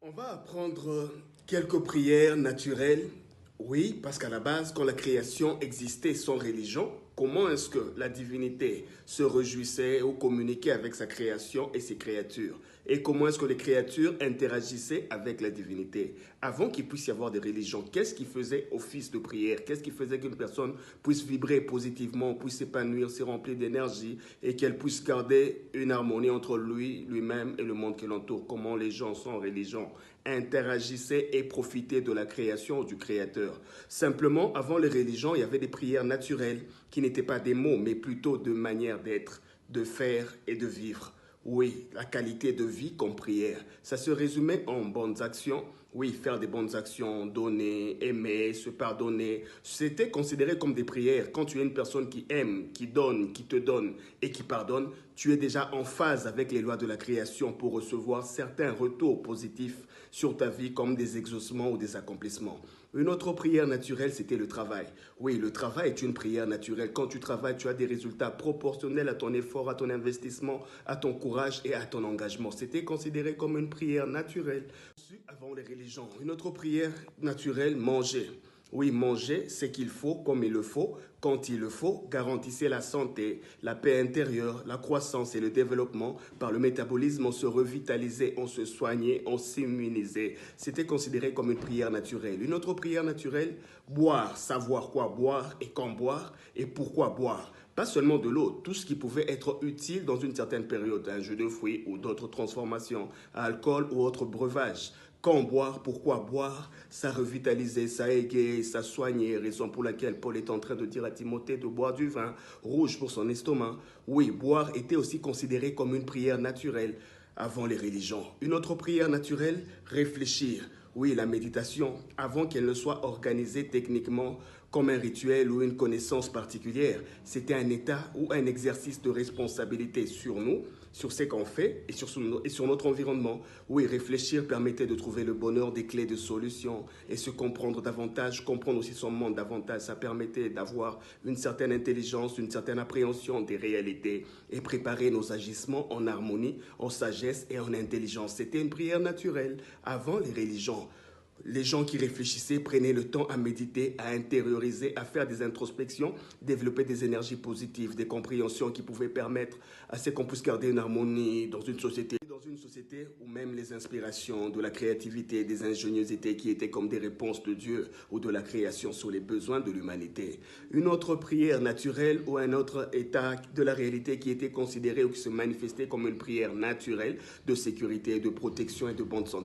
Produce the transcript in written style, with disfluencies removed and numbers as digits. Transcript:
On va apprendre quelques prières naturelles. Oui, parce qu'à la base, quand la création existait sans religion, comment est-ce que la divinité se réjouissait ou communiquait avec sa création et ses créatures? Et comment est-ce que les créatures interagissaient avec la divinité? Avant qu'il puisse y avoir des religions, qu'est-ce qui faisait office de prière? Qu'est-ce qui faisait qu'une personne puisse vibrer positivement, puisse s'épanouir, se remplir d'énergie et qu'elle puisse garder une harmonie entre lui, lui-même et le monde qui l'entoure? Comment les gens sans religion interagissaient et profitaient de la création du Créateur? Simplement, avant les religions, il y avait des prières naturelles qui n'étaient pas des mots, mais plutôt de manière d'être, de faire et de vivre. Oui, la qualité de vie comme prière. Ça se résumait en bonnes actions. Oui, faire des bonnes actions, donner, aimer, se pardonner. C'était considéré comme des prières. Quand tu es une personne qui aime, qui te donne et qui pardonne, tu es déjà en phase avec les lois de la création pour recevoir certains retours positifs sur ta vie comme des exaucements ou des accomplissements. Une autre prière naturelle, c'était le travail. Oui, le travail est une prière naturelle. Quand tu travailles, tu as des résultats proportionnels à ton effort, à ton investissement, à ton courage et à ton engagement. C'était considéré comme une prière naturelle. Avant les religions, une autre prière naturelle, manger. Oui, manger ce qu'il faut, comme il le faut, quand il le faut, garantissait la santé, la paix intérieure, la croissance et le développement. Par le métabolisme, on se revitalisait, on se soignait, on s'immunisait. C'était considéré comme une prière naturelle. Une autre prière naturelle, boire, savoir quoi boire et quand boire et pourquoi boire. Pas seulement de l'eau, tout ce qui pouvait être utile dans une certaine période, un jus de fruits ou d'autres transformations, alcool ou autre breuvage. Quand boire, pourquoi boire, ça revitalisait, ça égayait, ça soignait, raison pour laquelle Paul est en train de dire à Timothée de boire du vin rouge pour son estomac. Oui, boire était aussi considéré comme une prière naturelle avant les religions. Une autre prière naturelle, réfléchir. Oui, la méditation, avant qu'elle ne soit organisée techniquement comme un rituel ou une connaissance particulière, c'était un état ou un exercice de responsabilité sur nous, sur ce qu'on fait et sur notre environnement. Oui, réfléchir permettait de trouver le bonheur des clés de solution et se comprendre davantage, comprendre aussi son monde davantage. Ça permettait d'avoir une certaine intelligence, une certaine appréhension des réalités et préparer nos agissements en harmonie, en sagesse et en intelligence. C'était une prière naturelle avant les religions. Les gens qui réfléchissaient prenaient le temps à méditer, à intérioriser, à faire des introspections, développer des énergies positives, des compréhensions qui pouvaient permettre à ce qu'on puisse garder une harmonie dans une société. Dans une société où même les inspirations de la créativité, des ingéniosités qui étaient comme des réponses de Dieu ou de la création sur les besoins de l'humanité. Une autre prière naturelle ou un autre état de la réalité qui était considéré ou qui se manifestait comme une prière naturelle de sécurité, de protection et de bonne santé.